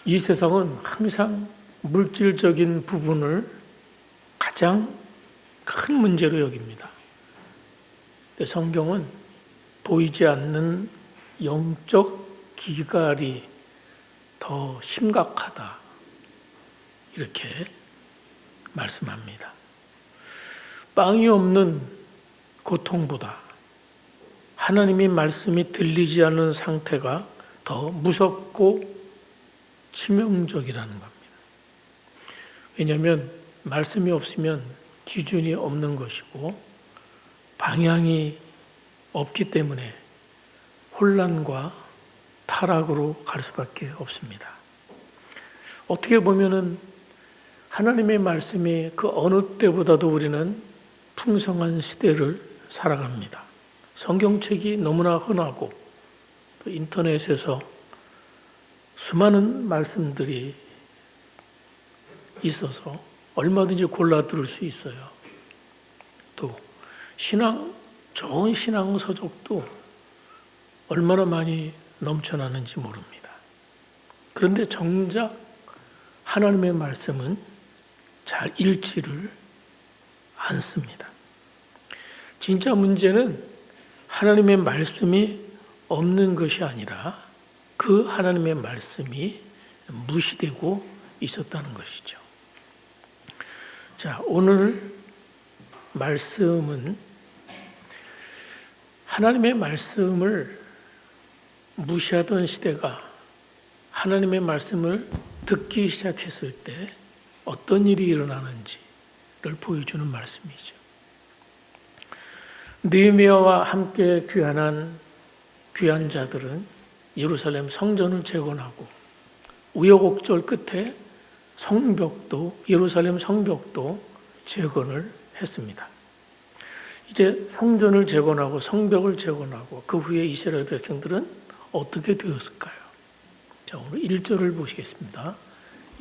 이 세상은 항상 물질적인 부분을 가장 큰 문제로 여깁니다. 근데 성경은 보이지 않는 영적 기갈이 더 심각하다, 이렇게 말씀합니다. 빵이 없는 고통보다 하나님의 말씀이 들리지 않는 상태가 더 무섭고 치명적이라는 겁니다. 왜냐하면 말씀이 없으면 기준이 없는 것이고 방향이 없기 때문에 혼란과 타락으로 갈 수밖에 없습니다. 어떻게 보면은 하나님의 말씀이 그 어느 때보다도 우리는 풍성한 시대를 살아갑니다. 성경책이 너무나 흔하고 또 인터넷에서 수많은 말씀들이 있어서 얼마든지 골라 들을 수 있어요. 또 좋은 신앙 서적도 얼마나 많이 넘쳐나는지 모릅니다. 그런데 정작 하나님의 말씀은 잘 읽지를 않습니다. 진짜 문제는 하나님의 말씀이 없는 것이 아니라 그 하나님의 말씀이 무시되고 있었다는 것이죠. 자, 오늘 말씀은 하나님의 말씀을 무시하던 시대가 하나님의 말씀을 듣기 시작했을 때 어떤 일이 일어나는지를 보여주는 말씀이죠. 느헤미야와 함께 귀한 자들은 예루살렘 성전을 재건하고 우여곡절 끝에 예루살렘 성벽도 재건을 했습니다. 이제 성전을 재건하고 성벽을 재건하고 그 후에 이스라엘 백성들은 어떻게 되었을까요? 자, 오늘 1절을 보시겠습니다.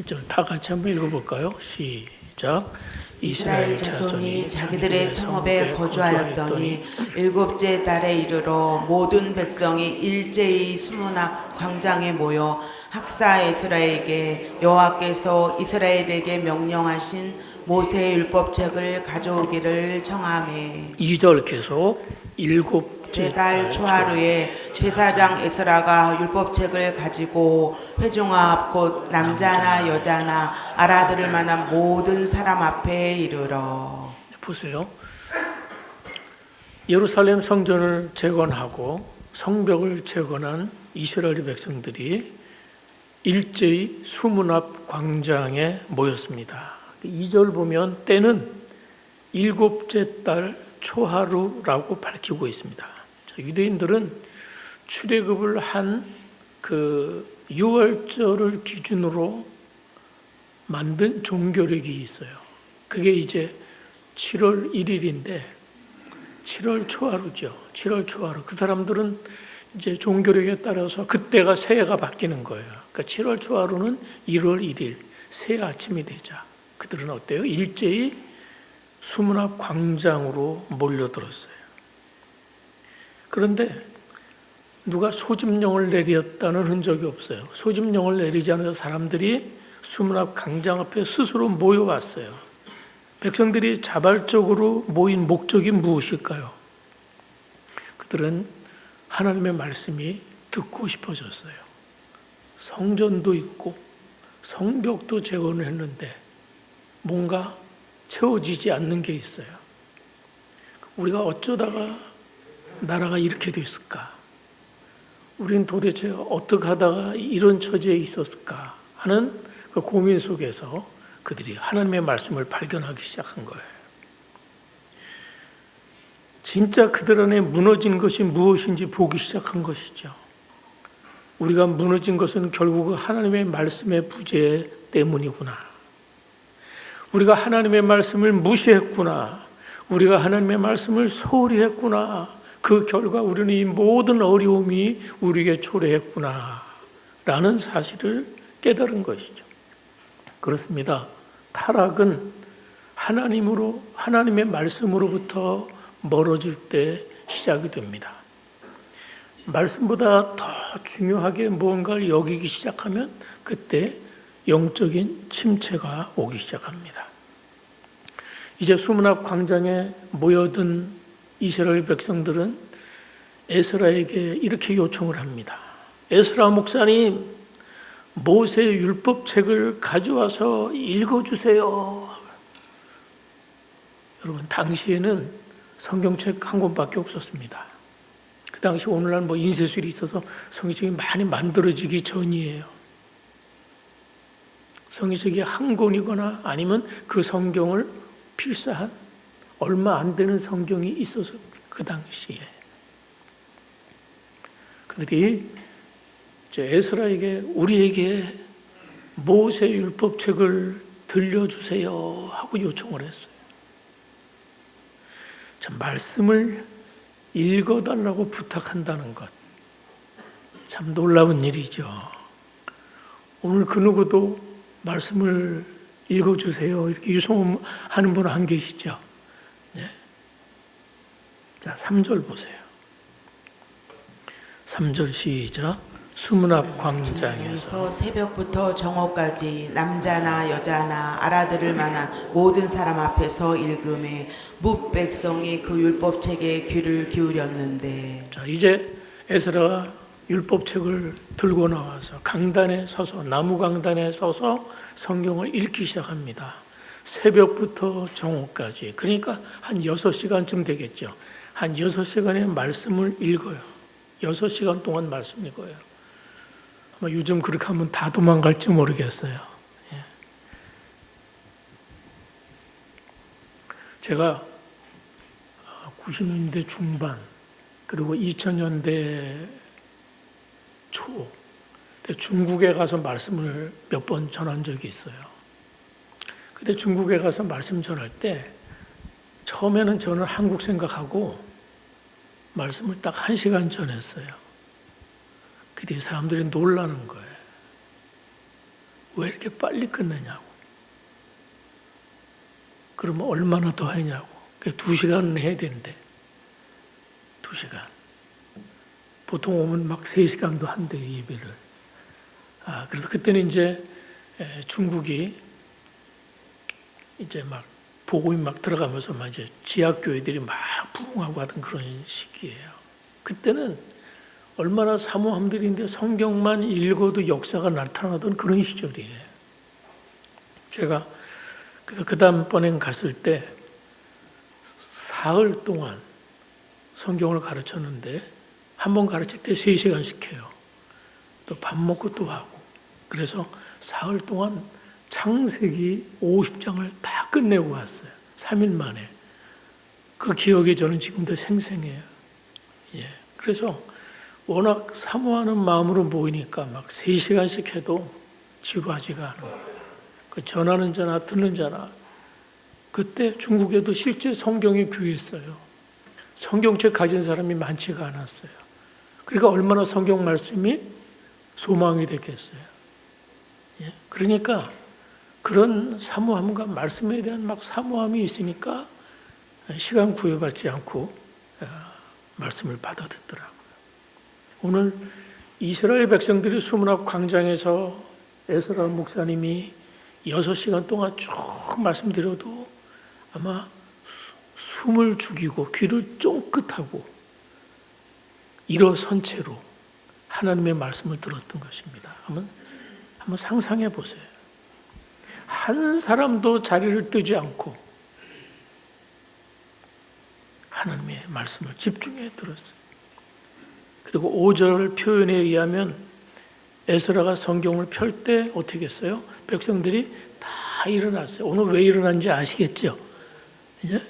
1절 다 같이 한번 읽어볼까요? 시작. 이스라엘 자손이 자기들의 성읍에 거주하였더니 일곱째 달에 이르러 모든 백성이 일제히 수문 앞 광장에 모여 학사 에스라에게 여호와께서 이스라엘에게 명령하신 모세의 율법책을 가져오기를 청하매 2절 계속 일곱째 달 초하루에 제사장 에스라가 율법책을 가지고 회중 앞 곧 남자나 여자나 알아들을 만한 모든 사람 앞에 이르러. 보세요. 예루살렘 성전을 재건하고 성벽을 재건한 이스라엘 백성들이 일제히 수문 앞 광장에 모였습니다. 2절 보면 때는 일곱째 달 초하루라고 밝히고 있습니다. 유대인들은 출애굽을 한 그 유월절을 기준으로 만든 종교력이 있어요. 그게 이제 7월 1일인데 7월 초하루죠. 7월 초하루. 그 사람들은 이제 종교력에 따라서 그때가 새해가 바뀌는 거예요. 그러니까 7월 초하루는 1월 1일 새 아침이 되자 그들은 어때요? 일제히 수문 앞 광장으로 몰려들었어요. 그런데 누가 소집령을 내렸다는 흔적이 없어요. 소집령을 내리지 않은 사람들이 수문 앞 광장 앞에 스스로 모여왔어요. 백성들이 자발적으로 모인 목적이 무엇일까요? 그들은 하나님의 말씀이 듣고 싶어졌어요. 성전도 있고 성벽도 재건을 했는데 뭔가 채워지지 않는 게 있어요. 우리가 어쩌다가 나라가 이렇게 됐을까? 우리는 도대체 어떻게 하다가 이런 처지에 있었을까 하는 그 고민 속에서 그들이 하나님의 말씀을 발견하기 시작한 거예요. 진짜 그들 안에 무너진 것이 무엇인지 보기 시작한 것이죠. 우리가 무너진 것은 결국 하나님의 말씀의 부재 때문이구나. 우리가 하나님의 말씀을 무시했구나. 우리가 하나님의 말씀을 소홀히 했구나. 그 결과 우리는 이 모든 어려움이 우리에게 초래했구나 라는 사실을 깨달은 것이죠. 그렇습니다. 타락은 하나님의 말씀으로부터 멀어질 때 시작이 됩니다. 말씀보다 더 중요하게 무언가를 여기기 시작하면 그때 영적인 침체가 오기 시작합니다. 이제 수문 앞 광장에 모여든 이스라엘 백성들은 에스라에게 이렇게 요청을 합니다. 에스라 목사님, 모세의 율법책을 가져와서 읽어주세요. 여러분, 당시에는 성경책 한 권밖에 없었습니다. 그 당시 오늘날 인쇄술이 있어서 성경책이 많이 만들어지기 전이에요. 성경책이 한 권이거나 아니면 그 성경을 필사한 얼마 안 되는 성경이 있어서 그 당시에 그들이 에스라에게 우리에게 모세 율법책을 들려주세요 하고 요청을 했어요. 참 말씀을 읽어달라고 부탁한다는 것 참 놀라운 일이죠. 오늘 그 누구도 말씀을 읽어주세요 이렇게 유송하는 분 안 계시죠? 네. 자, 3절 보세요. 3절 시작. 수문 앞 광장에서 새벽부터 정오까지 남자나 여자나 알아들을 만한 모든 사람 앞에서 읽음에 뭇 백성이 그 율법책에 귀를 기울였는데. 자, 이제 에스라가 율법책을 들고 나와서 강단에 서서 나무 강단에 서서 성경을 읽기 시작합니다. 새벽부터 정오까지, 그러니까 한 6시간쯤 되겠죠. 한 6시간의 말씀을 읽어요. 6시간 동안 말씀 읽어요. 아마 요즘 그렇게 하면 다 도망갈지 모르겠어요. 제가 90년대 중반 그리고 2000년대 초 중국에 가서 말씀을 몇 번 전한 적이 있어요. 그때 중국에 가서 말씀 전할 때 처음에는 저는 한국 생각하고 말씀을 딱 1시간 전했어요. 그때 사람들이 놀라는 거예요. 왜 이렇게 빨리 끝내냐고. 그러면 얼마나 더 하냐고. 2시간은 해야 되는데 2시간. 보통 오면 막 3시간도 한대 예배를. 그래서 그때는 이제 중국이 이제 막 복음이 막 들어가면서 막 이제 지하교회들이 막 부흥하고 하던 그런 시기예요. 그때는 얼마나 사모함들인데 성경만 읽어도 역사가 나타나던 그런 시절이에요. 제가 그래서 그 다음번엔 갔을 때 사흘 동안 성경을 가르쳤는데 한 번 가르칠 때 3시간씩 해요. 또 밥 먹고 또 하고. 그래서 사흘 동안 창세기 50장을 다 끝내고 왔어요. 3일 만에. 그 기억이 저는 지금도 생생해요. 그래서 워낙 사모하는 마음으로 모이니까 막 3시간씩 해도 지루하지가 않은 거예요. 그 전하는 자나 듣는 자나. 그때 중국에도 실제 성경이 귀했어요. 성경책 가진 사람이 많지가 않았어요. 그러니까 얼마나 성경 말씀이 소망이 됐겠어요. 그러니까 그런 사모함과 말씀에 대한 막 사모함이 있으니까 시간 구애받지 않고 말씀을 받아 듣더라고요. 오늘 이스라엘 백성들이 수문 앞 광장에서 에스라 목사님이 6시간 동안 쭉 말씀드려도 아마 숨을 죽이고 귀를 쫑긋하고 일어선 채로 하나님의 말씀을 들었던 것입니다. 한번 상상해 보세요. 한 사람도 자리를 뜨지 않고 하나님의 말씀을 집중해 들었어요. 그리고 5절 표현에 의하면 에스라가 성경을 펼 때 어떻게 했어요? 백성들이 다 일어났어요. 오늘 왜 일어난지 아시겠죠? 이제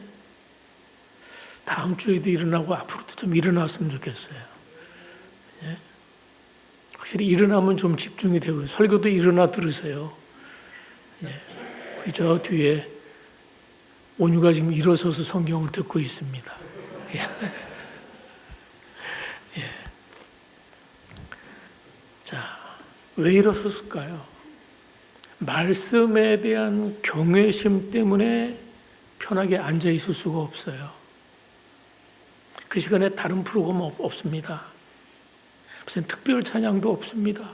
다음 주에도 일어나고 앞으로도 좀 일어났으면 좋겠어요. 확실히 일어나면 좀 집중이 되고요. 설교도 일어나 들으세요. 저 뒤에 온유가 지금 일어서서 성경을 듣고 있습니다. 자, 왜 일어섰을까요? 말씀에 대한 경외심 때문에 편하게 앉아 있을 수가 없어요. 그 시간에 다른 프로그램 없습니다. 무슨 특별 찬양도 없습니다.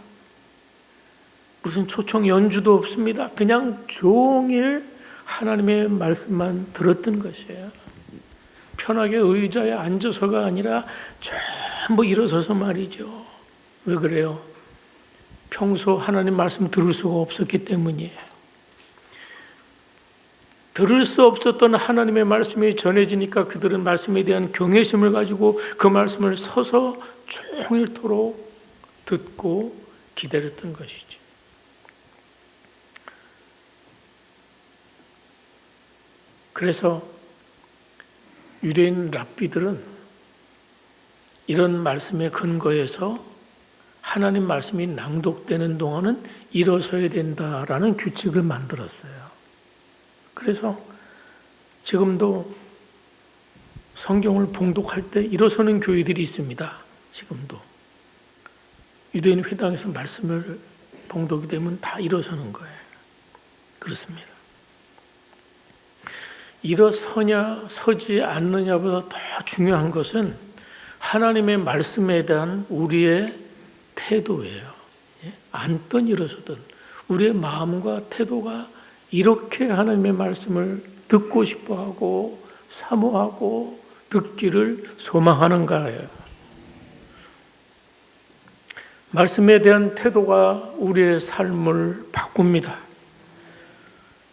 무슨 초청 연주도 없습니다. 그냥 종일 하나님의 말씀만 들었던 것이에요. 편하게 의자에 앉아서가 아니라 전부 일어서서 말이죠. 왜 그래요? 평소 하나님 말씀 들을 수가 없었기 때문이에요. 들을 수 없었던 하나님의 말씀이 전해지니까 그들은 말씀에 대한 경외심을 가지고 그 말씀을 서서 종일토록 듣고 기다렸던 것이죠. 그래서 유대인 랍비들은 이런 말씀에 근거해서 하나님 말씀이 낭독되는 동안은 일어서야 된다라는 규칙을 만들었어요. 그래서 지금도 성경을 봉독할 때 일어서는 교회들이 있습니다. 지금도 유대인 회당에서 말씀을 봉독이 되면 다 일어서는 거예요. 그렇습니다. 일어서냐 서지 않느냐보다 더 중요한 것은 하나님의 말씀에 대한 우리의 태도예요. 앉든 일어서든 우리의 마음과 태도가 이렇게 하나님의 말씀을 듣고 싶어하고 사모하고 듣기를 소망하는가예요. 말씀에 대한 태도가 우리의 삶을 바꿉니다.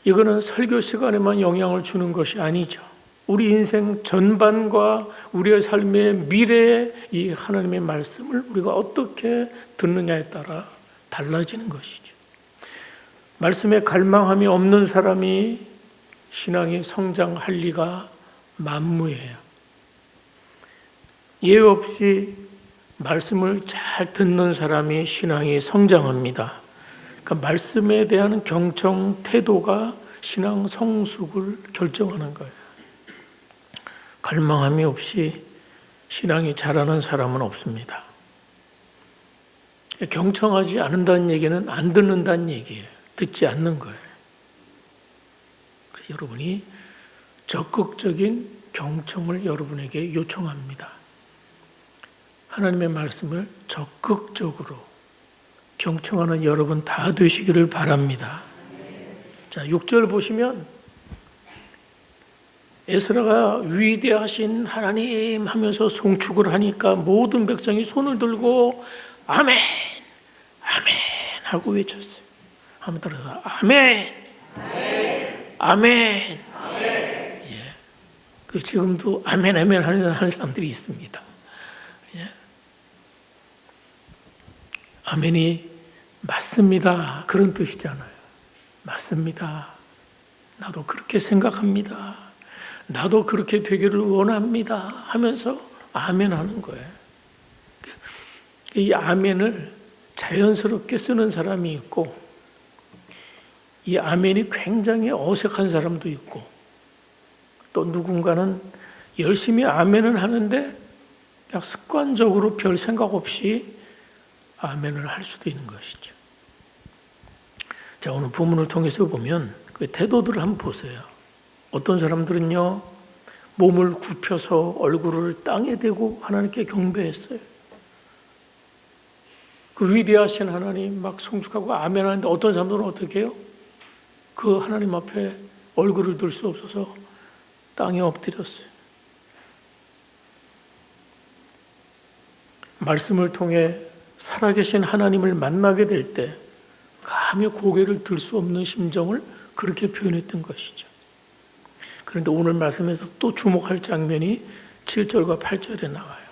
이거는 설교 시간에만 영향을 주는 것이 아니죠. 우리 인생 전반과 우리의 삶의 미래에 이 하나님의 말씀을 우리가 어떻게 듣느냐에 따라 달라지는 것이죠. 말씀에 갈망함이 없는 사람이 신앙이 성장할 리가 만무해요. 예외 없이 말씀을 잘 듣는 사람이 신앙이 성장합니다. 그러니까 말씀에 대한 경청 태도가 신앙 성숙을 결정하는 거예요. 갈망함이 없이 신앙이 자라는 사람은 없습니다. 경청하지 않는다는 얘기는 안 듣는다는 얘기예요. 듣지 않는 거예요. 그래서 여러분이 적극적인 경청을 여러분에게 요청합니다. 하나님의 말씀을 적극적으로 경청하는 여러분 다 되시기를 바랍니다. 자, 6절 보시면 에스라가 위대하신 하나님 하면서 송축을 하니까 모든 백성이 손을 들고 아멘, 아멘 하고 외쳤어요. 한번 따라서 아멘, 아멘, 아멘. 예. 그 지금도 아멘, 아멘 하는 사람들이 있습니다. 예. 아멘이 맞습니다. 그런 뜻이잖아요. 맞습니다. 나도 그렇게 생각합니다. 나도 그렇게 되기를 원합니다. 하면서 아멘 하는 거예요. 이 아멘을 자연스럽게 쓰는 사람이 있고, 이 아멘이 굉장히 어색한 사람도 있고, 또 누군가는 열심히 아멘은 하는데 그냥 습관적으로 별 생각 없이 아멘을 할 수도 있는 것이죠. 자, 오늘 본문을 통해서 보면 그 태도들을 한번 보세요. 어떤 사람들은요, 몸을 굽혀서 얼굴을 땅에 대고 하나님께 경배했어요. 그 위대하신 하나님 막 송축하고 아멘 하는데 어떤 사람들은 어떻게 해요? 그 하나님 앞에 얼굴을 들 수 없어서 땅에 엎드렸어요. 말씀을 통해 살아계신 하나님을 만나게 될 때 감히 고개를 들 수 없는 심정을 그렇게 표현했던 것이죠. 그런데 오늘 말씀에서 또 주목할 장면이 7절과 8절에 나와요.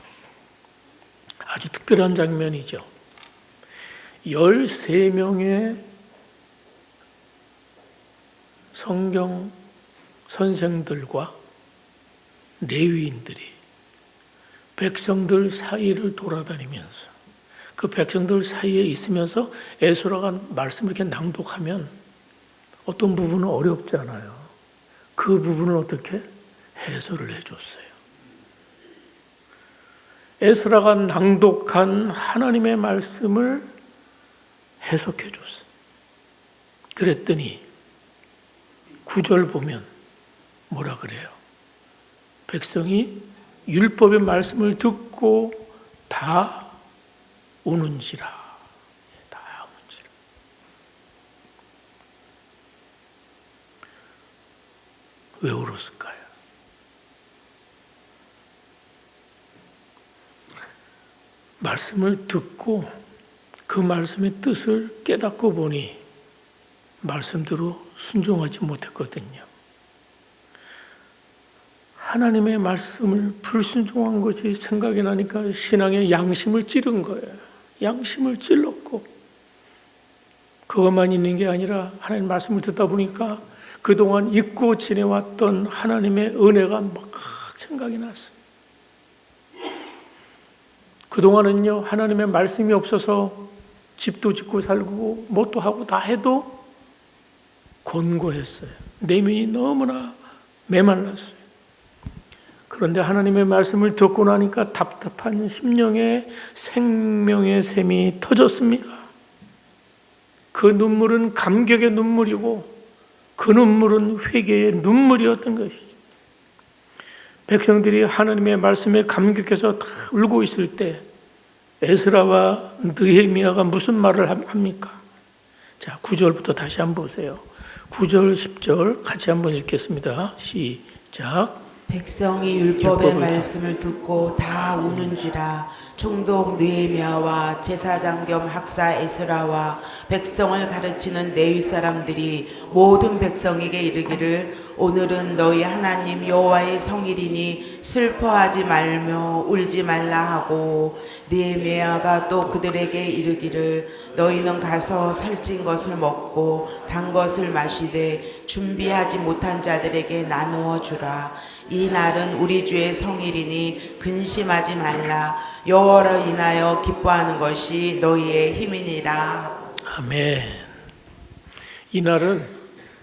아주 특별한 장면이죠. 13명의 성경 선생들과 레위인들이 백성들 사이를 돌아다니면서 그 백성들 사이에 있으면서 에스라가 말씀을 이렇게 낭독하면 어떤 부분은 어렵잖아요. 그 부분을 어떻게 해설을 해줬어요. 에스라가 낭독한 하나님의 말씀을 해석해 줬어요. 그랬더니 9절 보면 뭐라 그래요? 백성이 율법의 말씀을 듣고 다 우는지라. 다 우는지라. 왜 울었을까요? 말씀을 듣고 그 말씀의 뜻을 깨닫고 보니 말씀대로 순종하지 못했거든요. 하나님의 말씀을 불순종한 것이 생각이 나니까 신앙의 양심을 찌른 거예요. 양심을 찔렀고, 그것만 있는 게 아니라 하나님 말씀을 듣다 보니까 그동안 잊고 지내왔던 하나님의 은혜가 막 생각이 났어요. 그동안은요, 하나님의 말씀이 없어서 집도 짓고 살고 뭣도 하고 다 해도 곤고했어요. 내면이 너무나 메말랐어요. 그런데 하나님의 말씀을 듣고 나니까 답답한 심령에 생명의 샘이 터졌습니다. 그 눈물은 감격의 눈물이고 그 눈물은 회개의 눈물이었던 것이죠. 백성들이 하나님의 말씀에 감격해서 다 울고 있을 때 에스라와 느헤미야가 무슨 말을 합니까? 자, 9절부터 다시 한번 보세요. 9절, 10절 같이 한번 읽겠습니다. 시작. 백성이 율법의 말씀을 듣고 다 우는지라. 총독 느헤미야와 제사장 겸 학사 에스라와 백성을 가르치는 레위 사람들이 모든 백성에게 이르기를 오늘은 너희 하나님 여호와의 성일이니 슬퍼하지 말며 울지 말라 하고, 느헤미야가 또 그들에게 이르기를 너희는 가서 살찐 것을 먹고 단 것을 마시되 준비하지 못한 자들에게 나누어 주라. 이 날은 우리 주의 성일이니 근심하지 말라. 여호와를 인하여 기뻐하는 것이 너희의 힘이니라. 아멘. 이 날은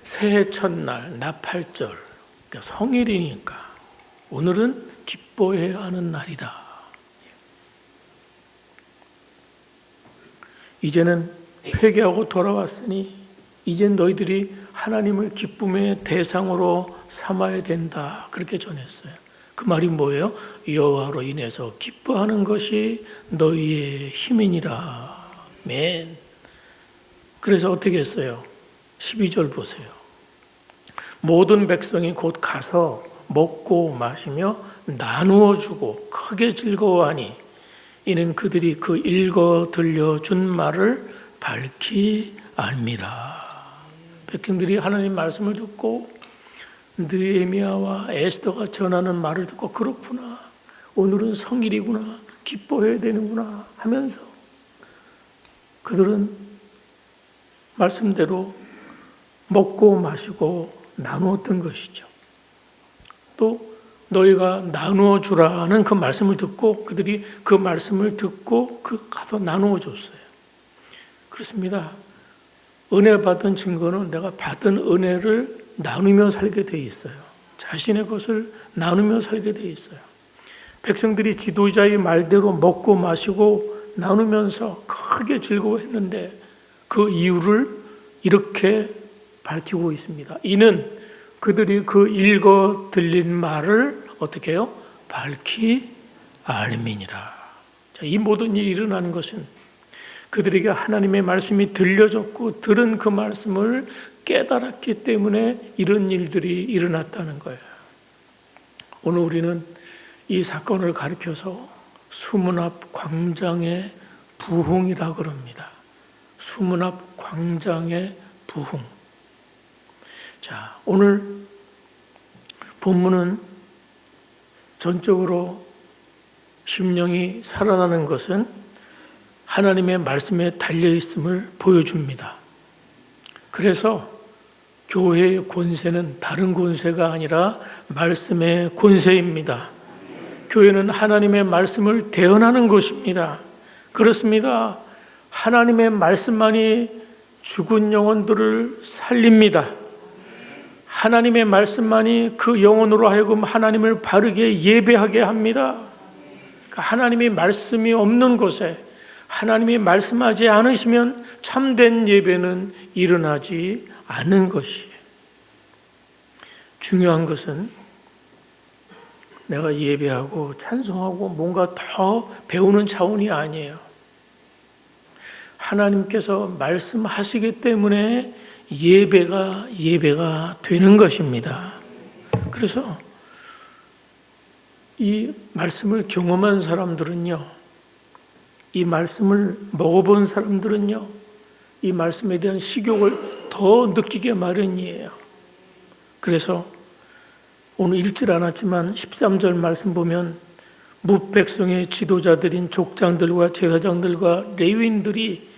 새해 첫날 나팔절, 그러니까 성일이니까 오늘은 기뻐해야 하는 날이다. 이제는 회개하고 돌아왔으니 이젠 너희들이 하나님을 기쁨의 대상으로 삼아야 된다. 그렇게 전했어요. 그 말이 뭐예요? 여호와로 인해서 기뻐하는 것이 너희의 힘이니라. 아멘. 그래서 어떻게 했어요? 12절 보세요. 모든 백성이 곧 가서 먹고 마시며 나누어 주고 크게 즐거워하니 이는 그들이 그 읽어 들려준 말을 밝히 알미라. 백성들이 하나님 말씀을 듣고 느헤미야와 에스더가 전하는 말을 듣고 그렇구나, 오늘은 성일이구나, 기뻐해야 되는구나 하면서 그들은 말씀대로 먹고 마시고 나누었던 것이죠. 또 너희가 나누어 주라는 그 말씀을 듣고 그들이 그 말씀을 듣고 가서 나누어 줬어요. 그렇습니다. 은혜 받은 증거는 내가 받은 은혜를 나누며 살게 돼 있어요. 자신의 것을 나누며 살게 돼 있어요. 백성들이 지도자의 말대로 먹고 마시고 나누면서 크게 즐거워했는데 그 이유를 이렇게 밝히고 있습니다. 이는 그들이 그 읽어 들린 말을 어떻게 해요? 밝히 알미니라. 자, 이 모든 일이 일어나는 것은 그들에게 하나님의 말씀이 들려졌고 들은 그 말씀을 깨달았기 때문에 이런 일들이 일어났다는 거예요. 오늘 우리는 이 사건을 가리켜서 수문 앞 광장의 부흥이라 그럽니다. 수문 앞 광장의 부흥. 자, 오늘 본문은 전적으로 심령이 살아나는 것은 하나님의 말씀에 달려있음을 보여줍니다. 그래서 교회의 권세는 다른 권세가 아니라 말씀의 권세입니다. 교회는 하나님의 말씀을 대언하는 것입니다. 그렇습니다. 하나님의 말씀만이 죽은 영혼들을 살립니다. 하나님의 말씀만이 그 영혼으로 하여금 하나님을 바르게 예배하게 합니다. 하나님의 말씀이 없는 곳에 하나님이 말씀하지 않으시면 참된 예배는 일어나지 않는 것이에요. 중요한 것은 내가 예배하고 찬송하고 뭔가 더 배우는 차원이 아니에요. 하나님께서 말씀하시기 때문에 예배가 되는 것입니다. 그래서 이 말씀을 경험한 사람들은요, 이 말씀을 먹어본 사람들은요, 이 말씀에 대한 식욕을 더 느끼게 마련이에요. 그래서 오늘 읽질 않았지만 13절 말씀 보면 무백성의 지도자들인 족장들과 제사장들과 레위인들이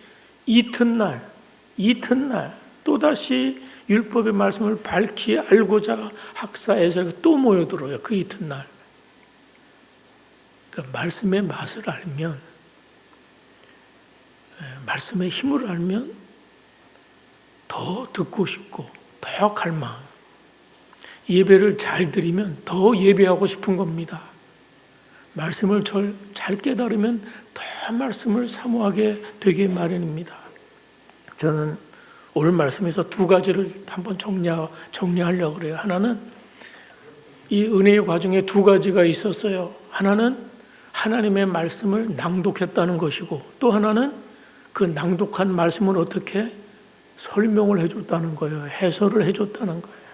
이튿날 또다시 율법의 말씀을 밝히 알고자 학사 에스라가 또 모여들어요. 그 이튿날. 그러니까 말씀의 맛을 알면, 말씀의 힘을 알면 더 듣고 싶고 더 갈망. 예배를 잘 드리면 더 예배하고 싶은 겁니다. 말씀을 잘 깨달으면 더 말씀을 사모하게 되게 마련입니다. 저는 오늘 말씀에서 두 가지를 한번 정리하려고 그래요. 하나는 이 은혜의 과정에 두 가지가 있었어요. 하나는 하나님의 말씀을 낭독했다는 것이고, 또 하나는 그 낭독한 말씀을 어떻게 설명을 해줬다는 거예요. 해설을 해줬다는 거예요.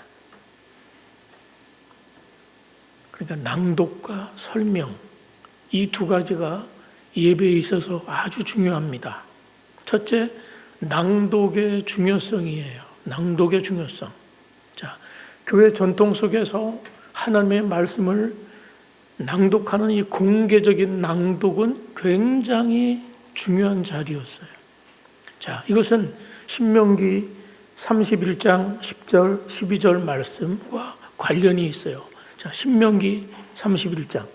그러니까 낭독과 설명, 이 두 가지가 예배에 있어서 아주 중요합니다. 첫째, 낭독의 중요성이에요. 낭독의 중요성. 자, 교회 전통 속에서 하나님의 말씀을 낭독하는 이 공개적인 낭독은 굉장히 중요한 자리였어요. 자, 이것은 신명기 31장 10절, 12절 말씀과 관련이 있어요. 자, 신명기 31장.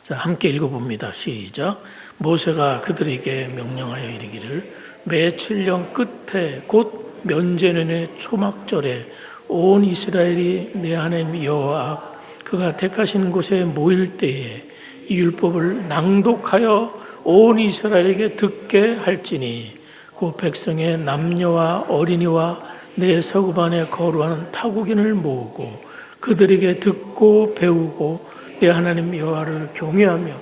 자, 함께 읽어봅니다. 시작. 모세가 그들에게 명령하여 이르기를 매 7년 끝에 곧 면제년의 초막절에 온 이스라엘이 내 하나님 여호와 앞 그가 택하신 곳에 모일 때에 이 율법을 낭독하여 온 이스라엘에게 듣게 할지니 그 백성의 남녀와 어린이와 내 서급 안에 거루하는 타국인을 모으고 그들에게 듣고 배우고 내 하나님 여호와를 경외하며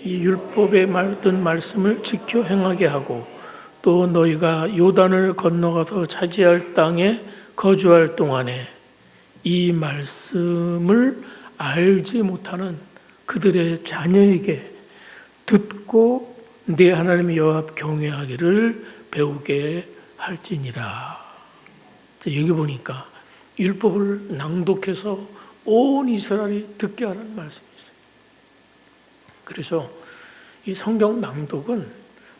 이 율법에 말든 말씀을 지켜 행하게 하고 또 너희가 요단을 건너가서 차지할 땅에 거주할 동안에 이 말씀을 알지 못하는 그들의 자녀에게 듣고 내 하나님 여호와 경외하기를 배우게 할지니라. 여기 보니까 율법을 낭독해서 온 이스라엘이 듣게 하라는 말씀이 있어요. 그래서 이 성경 낭독은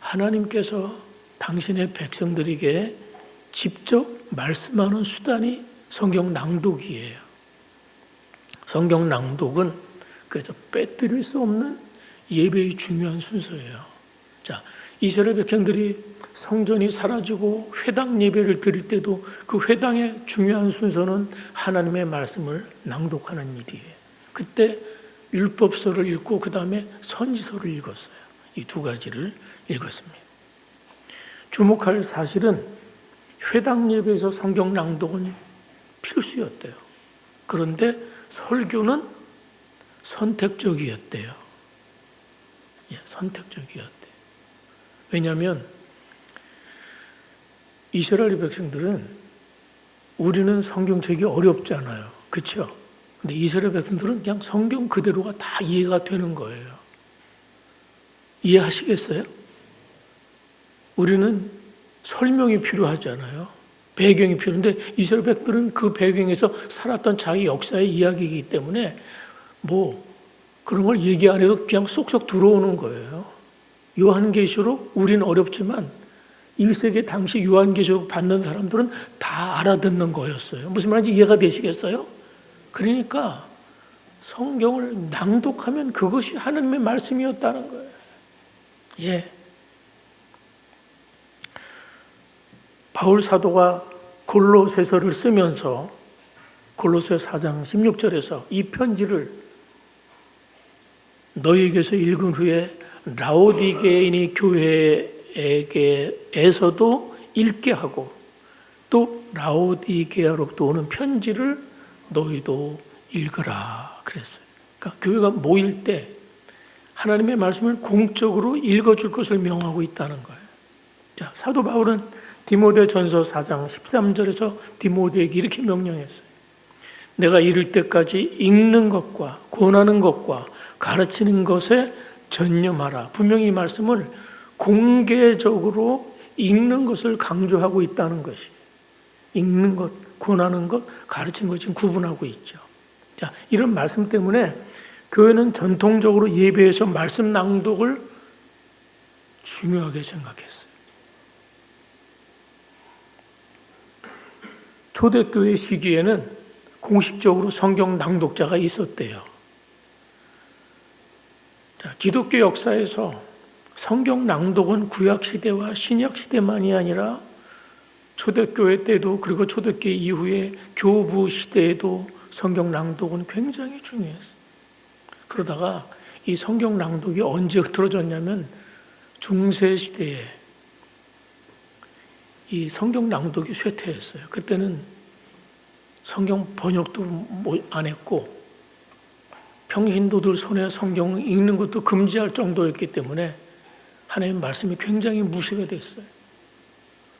하나님께서 당신의 백성들에게 직접 말씀하는 수단이 성경 낭독이에요. 성경 낭독은 그래서 빼뜨릴 수 없는 예배의 중요한 순서예요. 자, 이스라엘 백성들이 성전이 사라지고 회당 예배를 드릴 때도 그 회당의 중요한 순서는 하나님의 말씀을 낭독하는 일이에요. 그때 율법서를 읽고 그 다음에 선지서를 읽었어요. 이 두 가지를 읽었습니다. 주목할 사실은 회당 예배에서 성경 낭독은 필수였대요. 그런데 설교는 선택적이었대요. 선택적이었대요. 왜냐하면 이스라엘 백성들은 우리는 성경책이 어렵잖아요. 그렇죠? 근데 이스라엘 백성들은 그냥 성경 그대로가 다 이해가 되는 거예요. 이해하시겠어요? 우리는 설명이 필요하잖아요. 배경이 필요한데 이스라엘 백성들은 그 배경에서 살았던 자기 역사의 이야기이기 때문에 뭐 그런 걸 얘기 안 해도 그냥 쏙쏙 들어오는 거예요. 요한계시록 우리는 어렵지만 1세기 당시 요한계시록 받는 사람들은 다 알아듣는 거였어요. 무슨 말인지 이해가 되시겠어요? 그러니까 성경을 낭독하면 그것이 하나님의 말씀이었다는 거예요. 예. 바울 사도가 골로새서를 쓰면서 골로새 4장 16절에서 이 편지를 너희에게서 읽은 후에 라오디게인이 교회에게서도 읽게 하고 또 라오디게아로부터 오는 편지를 너희도 읽으라 그랬어요. 그러니까 교회가 모일 때 하나님의 말씀을 공적으로 읽어줄 것을 명하고 있다는 거예요. 자, 사도 바울은 디모데전서 4장 13절에서 디모데에게 이렇게 명령했어요. 내가 이를 때까지 읽는 것과 권하는 것과 가르치는 것에 전념하라. 분명히 이 말씀을 공개적으로 읽는 것을 강조하고 있다는 것이, 읽는 것, 권하는 것, 가르치는 것 지금 구분하고 있죠. 자, 이런 말씀 때문에 교회는 전통적으로 예배에서 말씀 낭독을 중요하게 생각했어요. 초대교회 시기에는 공식적으로 성경 낭독자가 있었대요. 자, 기독교 역사에서 성경 낭독은 구약 시대와 신약 시대만이 아니라 초대교회 때도, 그리고 초대교회 이후에 교부 시대에도 성경 낭독은 굉장히 중요했어요. 그러다가 이 성경 낭독이 언제 흐트러졌냐면 중세 시대에 이 성경 낭독이 쇠퇴했어요. 그때는 성경 번역도 안 했고 평신도들 손에 성경 읽는 것도 금지할 정도였기 때문에 하나님의 말씀이 굉장히 무시가 됐어요.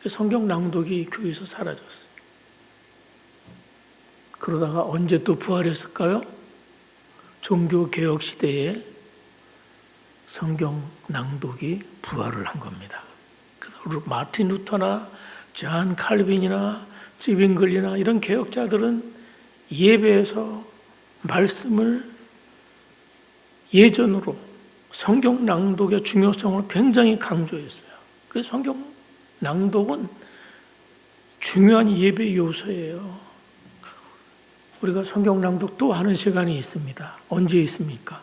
성경 낭독이 교회에서 사라졌어요. 그러다가 언제 또 부활했을까요? 종교개혁 시대에 성경 낭독이 부활을 한 겁니다. 그래서 마틴 루터나 존 칼빈이나 지빙글리나 이런 개혁자들은 예배에서 말씀을 예전으로 성경 낭독의 중요성을 굉장히 강조했어요. 그래서 성경 낭독은 중요한 예배 요소예요. 우리가 성경 낭독 또 하는 시간이 있습니다. 언제 있습니까?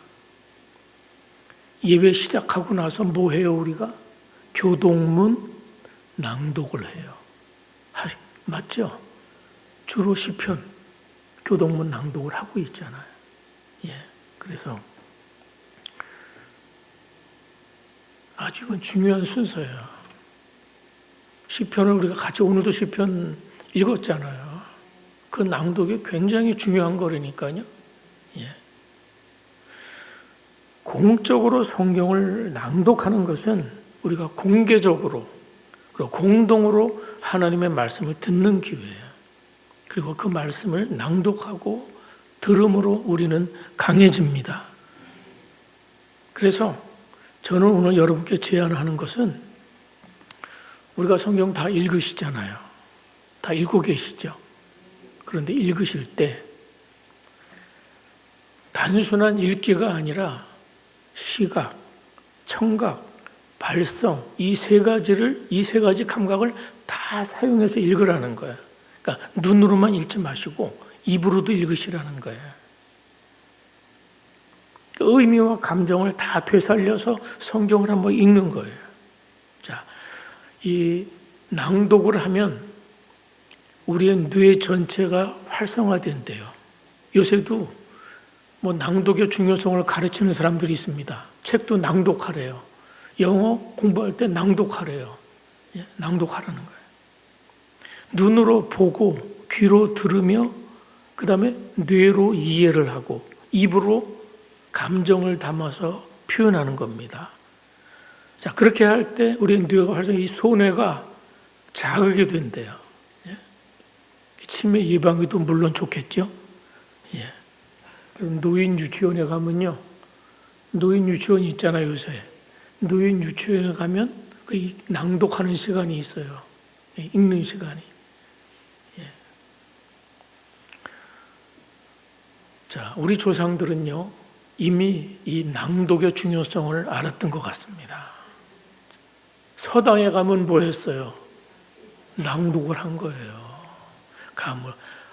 예배 시작하고 나서 뭐 해요, 우리가? 교동문 낭독을 해요. 맞죠? 주로 시편, 교동문 낭독을 하고 있잖아요. 예. 그래서 아직은 중요한 순서예요. 시편을 우리가 같이 오늘도 시편 읽었잖아요. 그 낭독이 굉장히 중요한 거라니까요. 예. 공적으로 성경을 낭독하는 것은 우리가 공개적으로 그리고 공동으로 하나님의 말씀을 듣는 기회예요. 그리고 그 말씀을 낭독하고 들음으로 우리는 강해집니다. 그래서 저는 오늘 여러분께 제안하는 것은 우리가 성경 다 읽으시잖아요. 다 읽고 계시죠. 그런데 읽으실 때 단순한 읽기가 아니라 시각, 청각, 발성 이 세 가지 감각을 다 사용해서 읽으라는 거예요. 그러니까 눈으로만 읽지 마시고 입으로도 읽으시라는 거예요. 의미와 감정을 다 되살려서 성경을 한번 읽는 거예요. 자, 이 낭독을 하면 우리의 뇌 전체가 활성화된대요. 요새도 뭐 낭독의 중요성을 가르치는 사람들이 있습니다. 책도 낭독하래요. 영어 공부할 때 낭독하래요. 예, 낭독하라는 거예요. 눈으로 보고 귀로 들으며 그 다음에 뇌로 이해를 하고 입으로 감정을 담아서 표현하는 겁니다. 자, 그렇게 할 때 우리 뇌가 활성화, 이 소뇌가 자극이 된대요. 예? 치매 예방에도 물론 좋겠죠. 예. 노인 유치원에 가면요, 노인 유치원 있잖아요, 요새. 노인 유치원에 가면 그 낭독하는 시간이 있어요. 예, 읽는 시간이. 예. 자, 우리 조상들은요, 이미 이 낭독의 중요성을 알았던 것 같습니다. 서당에 가면 뭐 했어요? 낭독을 한 거예요.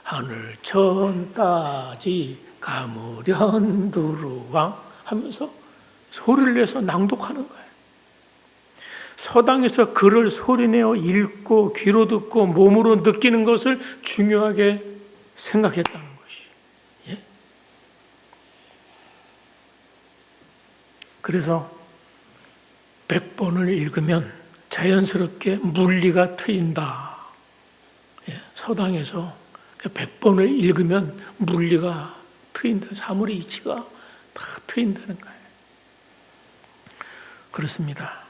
하늘 천 따지 가무련 두루왕 하면서 소리를 내서 낭독하는 거예요. 서당에서 글을 소리내어 읽고 귀로 듣고 몸으로 느끼는 것을 중요하게 생각했다는 것이. 예? 그래서 100번을 읽으면 자연스럽게 물리가 트인다. 예, 서당에서 100번을 읽으면 물리가 트인다. 사물의 이치가 다 트인다는 거예요. 그렇습니다.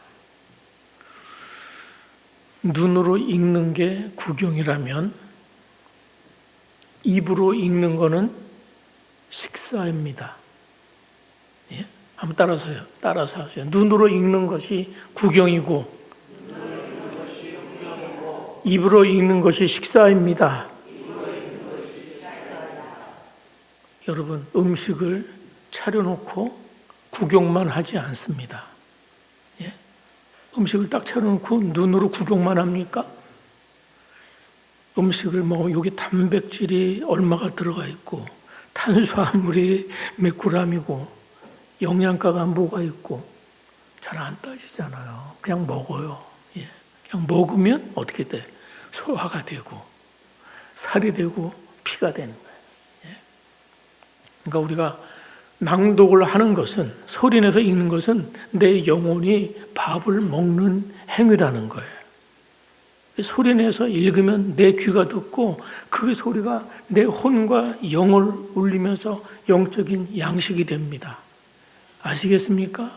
눈으로 읽는 게 구경이라면 입으로 읽는 거는 식사입니다. 예? 한번 따라서 하세요. 눈으로 읽는 것이 구경이고 입으로 읽는 것이 식사입니다. 여러분, 음식을 차려놓고 구경만 하지 않습니다. 예? 음식을 딱 차려놓고 눈으로 구경만 합니까? 음식을 먹으면 여기 단백질이 얼마가 들어가 있고 탄수화물이 몇 g이고 영양가가 뭐가 있고 잘 안 따지잖아요. 그냥 먹어요. 예. 그냥 먹으면 어떻게 돼? 소화가 되고 살이 되고 피가 되는 거예요. 예. 그러니까 우리가 낭독을 하는 것은, 소리내서 읽는 것은 내 영혼이 밥을 먹는 행위라는 거예요. 소리내서 읽으면 내 귀가 듣고 그 소리가 내 혼과 영을 울리면서 영적인 양식이 됩니다. 아시겠습니까?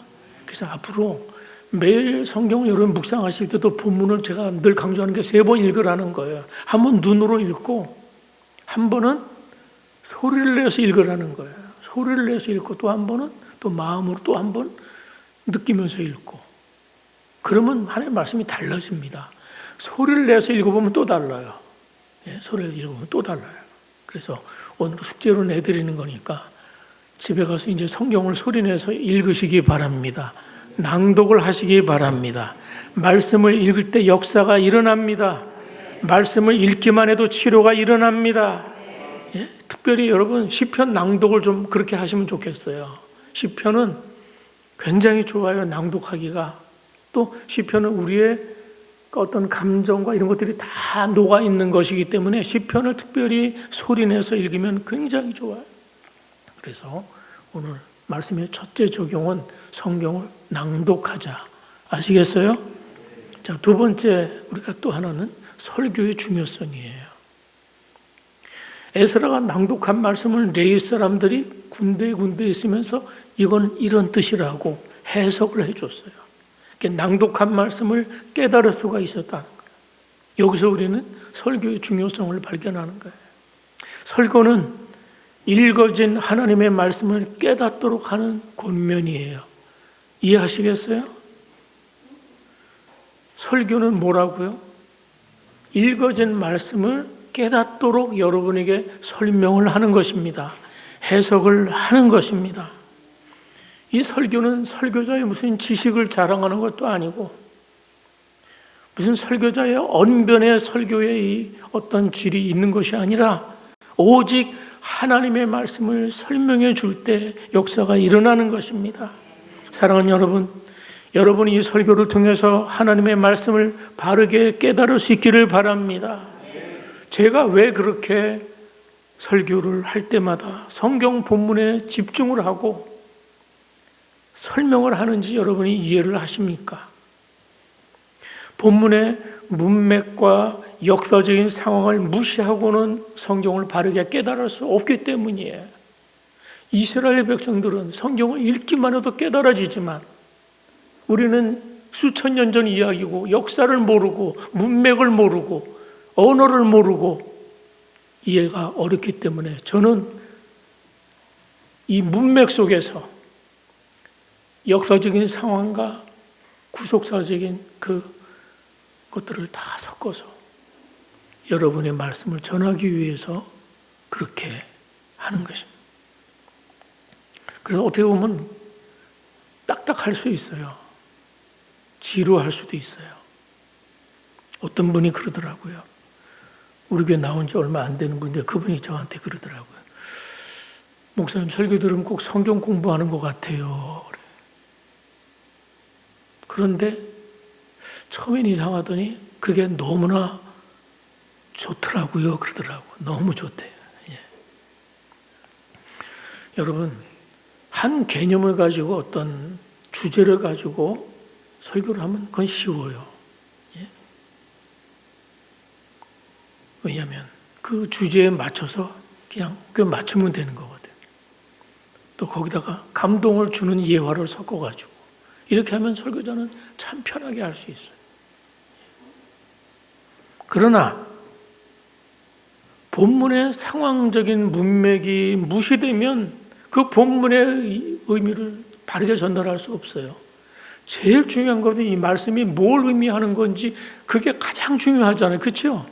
그래서 앞으로 매일 성경을 여러분 묵상하실 때도 본문을 제가 늘 강조하는 게 3번 읽으라는 거예요. 한 번 눈으로 읽고 한 번은 소리를 내서 읽으라는 거예요. 소리를 내서 읽고 또 한 번은 또 마음으로 또 한 번 느끼면서 읽고, 그러면 하나님의 말씀이 달라집니다. 소리를 내서 읽어보면 또 달라요. 예, 소리를 읽어보면 또 달라요. 그래서 오늘 숙제로 내드리는 거니까 집에 가서 이제 성경을 소리내서 읽으시기 바랍니다. 낭독을 하시기 바랍니다. 말씀을 읽을 때 역사가 일어납니다. 말씀을 읽기만 해도 치료가 일어납니다. 예? 특별히 여러분 시편 낭독을 좀 그렇게 하시면 좋겠어요. 시편은 굉장히 좋아요, 낭독하기가. 또 시편은 우리의 어떤 감정과 이런 것들이 다 녹아 있는 것이기 때문에 시편을 특별히 소리내서 읽으면 굉장히 좋아요. 그래서 오늘 말씀의 첫째 적용은 성경을 낭독하자. 아시겠어요? 자, 두 번째 우리가 또 하나는 설교의 중요성이에요. 에스라가 낭독한 말씀을 레위 사람들이 군데군데 있으면서 이건 이런 뜻이라고 해석을 해줬어요. 낭독한 말씀을 깨달을 수가 있었다는 거예요. 여기서 우리는 설교의 중요성을 발견하는 거예요. 설교는 읽어진 하나님의 말씀을 깨닫도록 하는 권면이에요. 이해하시겠어요? 설교는 뭐라고요? 읽어진 말씀을 깨닫도록 여러분에게 설명을 하는 것입니다. 해석을 하는 것입니다. 이 설교는 설교자의 무슨 지식을 자랑하는 것도 아니고 무슨 설교자의 언변의 설교의 어떤 질이 있는 것이 아니라 오직 하나님의 말씀을 설명해 줄 때 역사가 일어나는 것입니다. 사랑하는 여러분, 여러분이 이 설교를 통해서 하나님의 말씀을 바르게 깨달을 수 있기를 바랍니다. 제가 왜 그렇게 설교를 할 때마다 성경 본문에 집중을 하고 설명을 하는지 여러분이 이해를 하십니까? 본문의 문맥과 역사적인 상황을 무시하고는 성경을 바르게 깨달을 수 없기 때문이에요. 이스라엘 백성들은 성경을 읽기만 해도 깨달아지지만 우리는 수천 년 전 이야기고 역사를 모르고 문맥을 모르고 언어를 모르고 이해가 어렵기 때문에 저는 이 문맥 속에서 역사적인 상황과 구속사적인 그 것들을 다 섞어서 여러분의 말씀을 전하기 위해서 그렇게 하는 것입니다. 그래서 어떻게 보면 딱딱할 수 있어요. 지루할 수도 있어요. 어떤 분이 그러더라고요. 우리 교회 나온 지 얼마 안 되는 분인데 그분이 저한테 그러더라고요. 목사님 설교 들으면 꼭 성경 공부하는 것 같아요. 그런데 처음엔 이상하더니 그게 너무나 좋더라고요. 그러더라고요. 너무 좋대요. 예. 여러분, 한 개념을 가지고 어떤 주제를 가지고 설교를 하면 그건 쉬워요. 예. 왜냐하면 그 주제에 맞춰서 그냥 그 맞추면 되는 거거든요. 또 거기다가 감동을 주는 예화를 섞어가지고 이렇게 하면 설교자는 참 편하게 할 수 있어요. 그러나 본문의 상황적인 문맥이 무시되면 그 본문의 의미를 바르게 전달할 수 없어요. 제일 중요한 것은 이 말씀이 뭘 의미하는 건지 그게 가장 중요하잖아요. 그렇죠?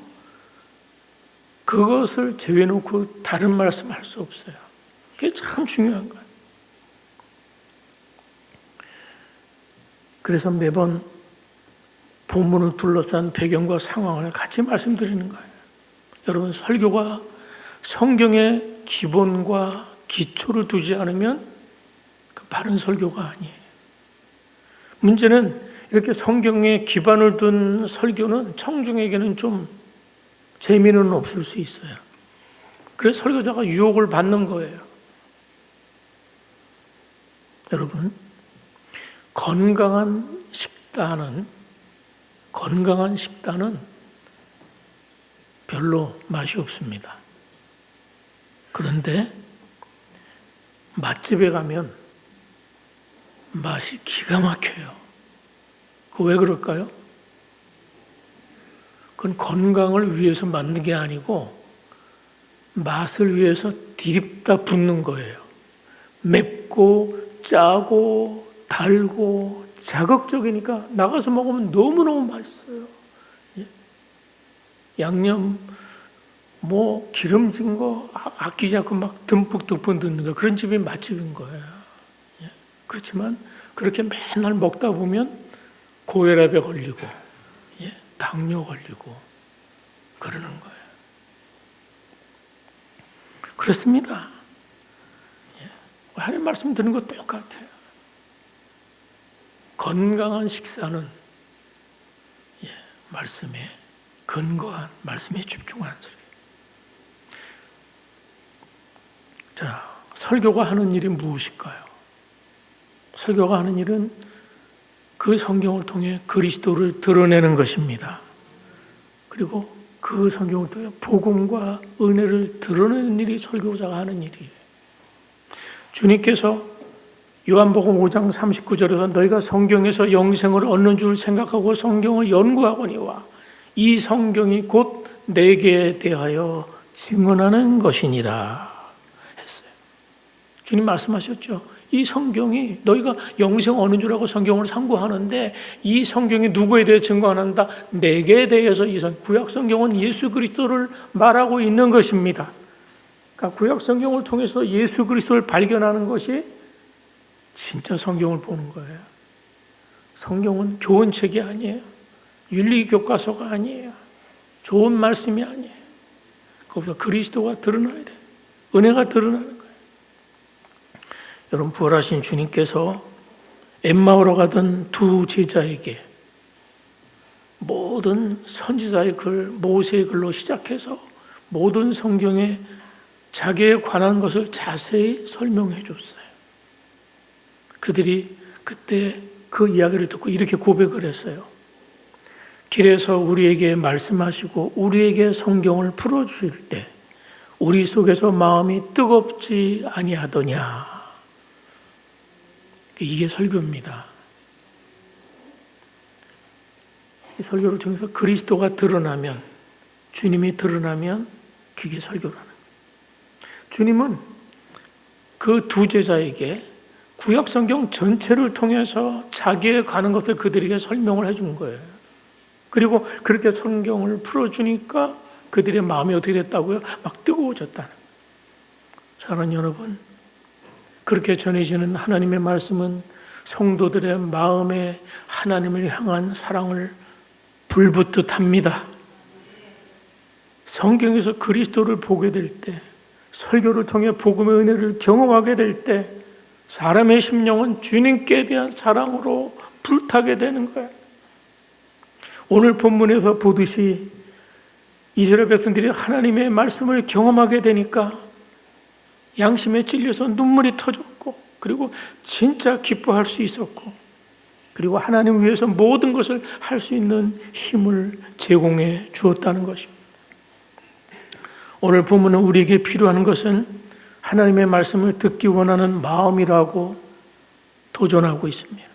그것을 제외놓고 다른 말씀 할 수 없어요. 그게 참 중요한 거예요. 그래서 매번 본문을 둘러싼 배경과 상황을 같이 말씀드리는 거예요. 여러분, 설교가 성경의 기본과 기초를 두지 않으면 그 바른 설교가 아니에요. 문제는 이렇게 성경에 기반을 둔 설교는 청중에게는 좀 재미는 없을 수 있어요. 그래서 설교자가 유혹을 받는 거예요. 여러분, 건강한 식단은 별로 맛이 없습니다. 그런데 맛집에 가면 맛이 기가 막혀요. 그 왜 그럴까요? 그건 건강을 위해서 만든 게 아니고 맛을 위해서 디립다 붓는 거예요. 맵고 짜고 달고 자극적이니까 나가서 먹으면 너무너무 맛있어요. 양념 기름진 거 아끼지 않고 막 듬뿍 넣는 거, 그런 집이 맛집인 거예요. 그렇지만 그렇게 맨날 먹다 보면 고혈압에 걸리고 당뇨 걸리고 그러는 거예요. 그렇습니다. 하나님 말씀 듣는 거 똑같아요. 건강한 식사는 말씀에 근거한, 말씀에 집중하는 소리예요. 자, 설교가 하는 일이 무엇일까요? 설교가 하는 일은 그 성경을 통해 그리스도를 드러내는 것입니다. 그리고 그 성경을 통해 복음과 은혜를 드러내는 일이 설교자가 하는 일이에요. 주님께서 요한복음 5장 39절에서 너희가 성경에서 영생을 얻는 줄 생각하고 성경을 연구하거니와 이 성경이 곧 내게 대하여 증언하는 것이니라 했어요. 주님 말씀하셨죠. 이 성경이 너희가 영생 얻는 줄 알고 성경을 상고하는데 이 성경이 누구에 대해 증거한다? 내게 대해서. 구약 성경은 예수 그리스도를 말하고 있는 것입니다. 그러니까 구약 성경을 통해서 예수 그리스도를 발견하는 것이 진짜 성경을 보는 거예요. 성경은 교훈책이 아니에요. 윤리 교과서가 아니에요. 좋은 말씀이 아니에요. 거기서 그리스도가 드러나야 돼요. 은혜가 드러나는 거예요. 여러분, 부활하신 주님께서 엠마오로 가던 두 제자에게 모든 선지자의 글, 모세의 글로 시작해서 모든 성경에 자기에 관한 것을 자세히 설명해 줬어요. 그들이 그때 그 이야기를 듣고 이렇게 고백을 했어요. 길에서 우리에게 말씀하시고 우리에게 성경을 풀어주실 때 우리 속에서 마음이 뜨겁지 아니하더냐. 이게 설교입니다. 이 설교를 통해서 그리스도가 드러나면, 주님이 드러나면 그게 설교라는 거예요. 주님은 그 두 제자에게 구약 성경 전체를 통해서 자기에 관한 것을 그들에게 설명을 해준 거예요. 그리고 그렇게 성경을 풀어주니까 그들의 마음이 어떻게 됐다고요? 막 뜨거워졌다는 거예요. 사랑하는 여러분, 그렇게 전해지는 하나님의 말씀은 성도들의 마음에 하나님을 향한 사랑을 불붙듯 합니다. 성경에서 그리스도를 보게 될 때, 설교를 통해 복음의 은혜를 경험하게 될 때 사람의 심령은 주님께 대한 사랑으로 불타게 되는 거예요. 오늘 본문에서 보듯이 이스라엘 백성들이 하나님의 말씀을 경험하게 되니까 양심에 찔려서 눈물이 터졌고, 그리고 진짜 기뻐할 수 있었고, 그리고 하나님 위해서 모든 것을 할 수 있는 힘을 제공해 주었다는 것입니다. 오늘 본문은 우리에게 필요한 것은 하나님의 말씀을 듣기 원하는 마음이라고 도전하고 있습니다.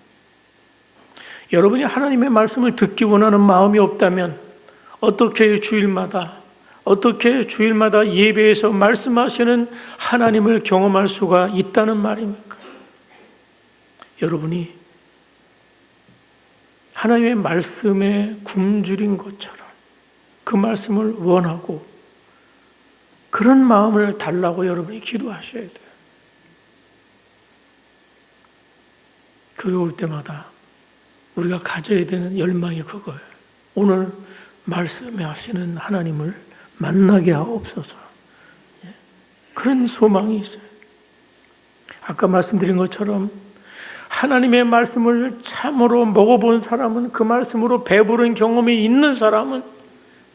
여러분이 하나님의 말씀을 듣기 원하는 마음이 없다면 어떻게 주일마다 예배에서 말씀하시는 하나님을 경험할 수가 있다는 말입니까? 여러분이 하나님의 말씀에 굶주린 것처럼 그 말씀을 원하고 그런 마음을 달라고 여러분이 기도하셔야 돼요. 교회 올 때마다 우리가 가져야 되는 열망이 그거예요. 오늘 말씀에 하시는 하나님을 만나게 하옵소서. 그런 소망이 있어요. 아까 말씀드린 것처럼 하나님의 말씀을 참으로 먹어본 사람은, 그 말씀으로 배부른 경험이 있는 사람은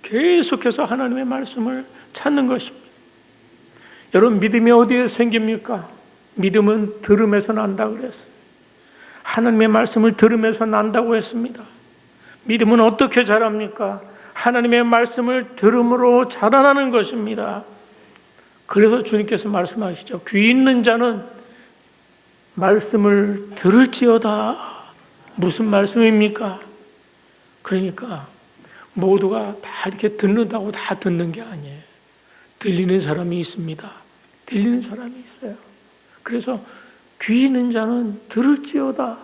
계속해서 하나님의 말씀을 찾는 것입니다. 여러분, 믿음이 어디에 생깁니까? 믿음은 들음에서 난다 그랬어요. 하나님의 말씀을 들으면서 난다고 했습니다. 믿음은 어떻게 자랍니까? 하나님의 말씀을 들음으로 자라나는 것입니다. 그래서 주님께서 말씀하시죠. 귀 있는 자는 말씀을 들을지어다. 무슨 말씀입니까? 그러니까 모두가 다 이렇게 듣는다고 다 듣는 게 아니에요. 들리는 사람이 있습니다. 들리는 사람이 있어요. 그래서 귀 있는 자는 들을지어다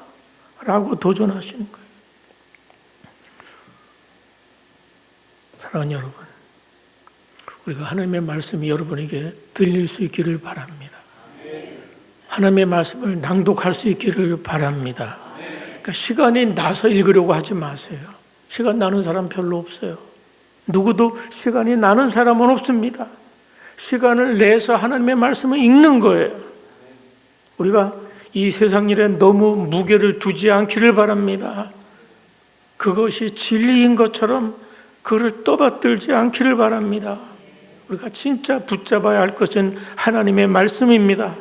라고 도전하시는 거예요. 사랑하는 여러분, 우리가 하나님의 말씀이 여러분에게 들릴 수 있기를 바랍니다. 하나님의 말씀을 낭독할 수 있기를 바랍니다. 그러니까 시간이 나서 읽으려고 하지 마세요. 시간 나는 사람 별로 없어요. 누구도 시간이 나는 사람은 없습니다. 시간을 내서 하나님의 말씀을 읽는 거예요. 우리가 이 세상 일에 너무 무게를 두지 않기를 바랍니다. 그것이 진리인 것처럼 그를 떠받들지 않기를 바랍니다. 우리가 진짜 붙잡아야 할 것은 하나님의 말씀입니다.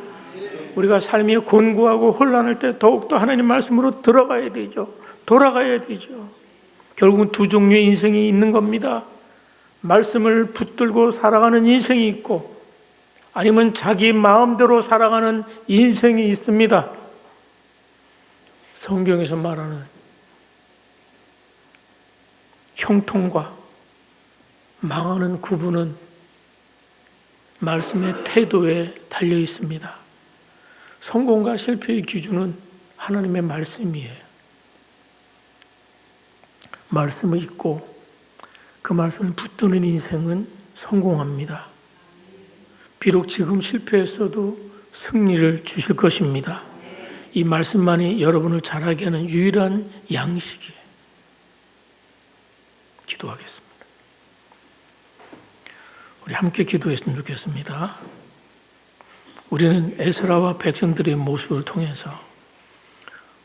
우리가 삶이 곤고하고 혼란할 때 더욱더 하나님 말씀으로 들어가야 되죠. 돌아가야 되죠. 결국은 두 종류의 인생이 있는 겁니다. 말씀을 붙들고 살아가는 인생이 있고, 아니면 자기 마음대로 살아가는 인생이 있습니다. 성경에서 말하는 형통과 망하는 구분은 말씀의 태도에 달려 있습니다. 성공과 실패의 기준은 하나님의 말씀이에요. 말씀을 읽고 그 말씀을 붙드는 인생은 성공합니다. 비록 지금 실패했어도 승리를 주실 것입니다. 이 말씀만이 여러분을 자라게 하는 유일한 양식이에요. 기도하겠습니다. 우리 함께 기도했으면 좋겠습니다. 우리는 에스라와 백성들의 모습을 통해서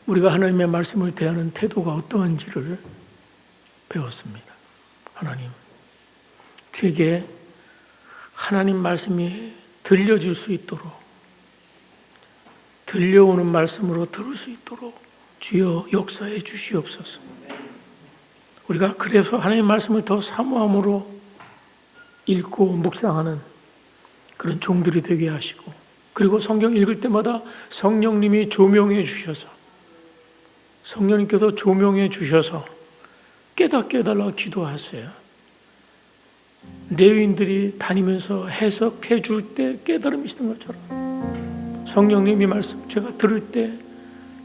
우리가 하나님의 말씀을 대하는 태도가 어떠한지를 배웠습니다. 하나님, 되게 하나님 말씀이 들려질 수 있도록, 들려오는 말씀으로 들을 수 있도록 주여 역사해 주시옵소서. 우리가 그래서 하나님 말씀을 더 사모함으로 읽고 묵상하는 그런 종들이 되게 하시고, 그리고 성경 읽을 때마다 성령님이 조명해 주셔서, 성령님께서 조명해 주셔서 깨닫게 해달라고 기도하세요. 레위인들이 다니면서 해석해 줄 때 깨달음이 있는 것처럼 성령님 이 말씀 제가 들을 때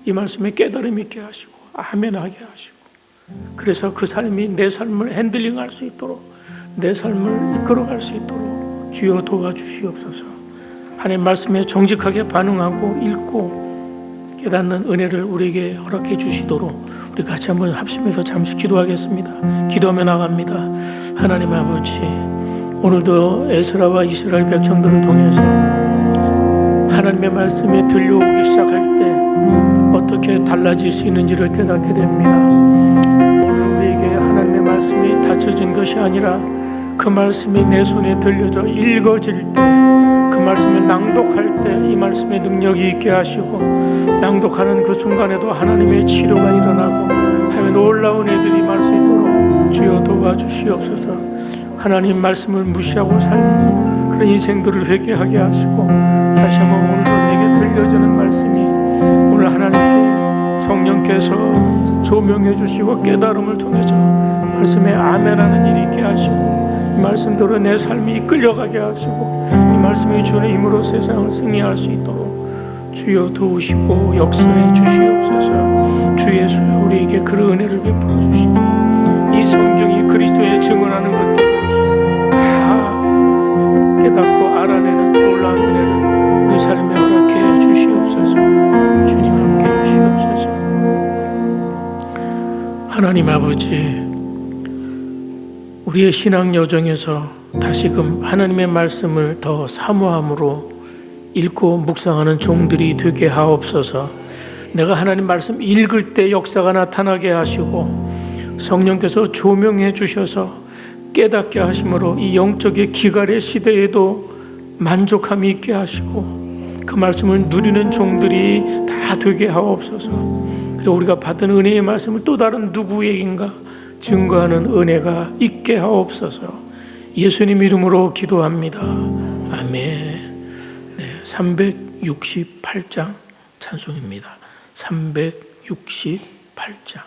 이 말씀에 깨달음 있게 하시고 아멘하게 하시고, 그래서 그 삶이 내 삶을 핸들링할 수 있도록, 내 삶을 이끌어갈 수 있도록 주여 도와주시옵소서. 하나님 말씀에 정직하게 반응하고 읽고 깨닫는 은혜를 우리에게 허락해 주시도록 우리 같이 한번 합심해서 잠시 기도하겠습니다. 기도하며 나갑니다. 하나님 아버지, 오늘도 에스라와 이스라엘 백성들을 통해서 하나님의 말씀이 들려오기 시작할 때 어떻게 달라질 수 있는지를 깨닫게 됩니다. 오늘 우리에게 하나님의 말씀이 닫혀진 것이 아니라 그 말씀이 내 손에 들려져 읽어질 때, 그 말씀을 낭독할 때 이 말씀의 능력이 있게 하시고, 낭독하는 그 순간에도 하나님의 치료가 일어나고 하며 놀라운 애들이 말 수 있도록 주여 도와주시옵소서. 하나님 말씀을 무시하고 살는 그런 인생들을 회개하게 하시고, 다시 한번 오늘도 내게 들려주는 말씀이 오늘 하나님께 성령께서 조명해 주시고 깨달음을 통해서 말씀에 아멘하는 일이 있게 하시고, 이 말씀대로 내 삶이 이끌려가게 하시고, 이 말씀이 주는 힘으로 세상을 승리할 수 있도록 주여 도우시고 역사해 주시옵소서. 주 예수여 우리에게 그런 은혜를 베풀어 주시고, 이 성경이 그리스도의 증언하는 것들을 다 깨닫고 알아내는 놀라운 은혜를 우리 삶에 허락해 주시옵소서. 주님 함께 하시옵소서. 하나님 아버지, 우리의 신앙 여정에서 다시금 하나님의 말씀을 더 사모함으로 읽고 묵상하는 종들이 되게 하옵소서. 내가 하나님 말씀 읽을 때 역사가 나타나게 하시고, 성령께서 조명해 주셔서 깨닫게 하심으로 이 영적의 기갈의 시대에도 만족함이 있게 하시고, 그 말씀을 누리는 종들이 다 되게 하옵소서. 그리고 우리가 받은 은혜의 말씀을 또 다른 누구에게인가 증거하는 은혜가 있게 하옵소서. 예수님 이름으로 기도합니다. 아멘. 네, 368장 찬송입니다. 368장.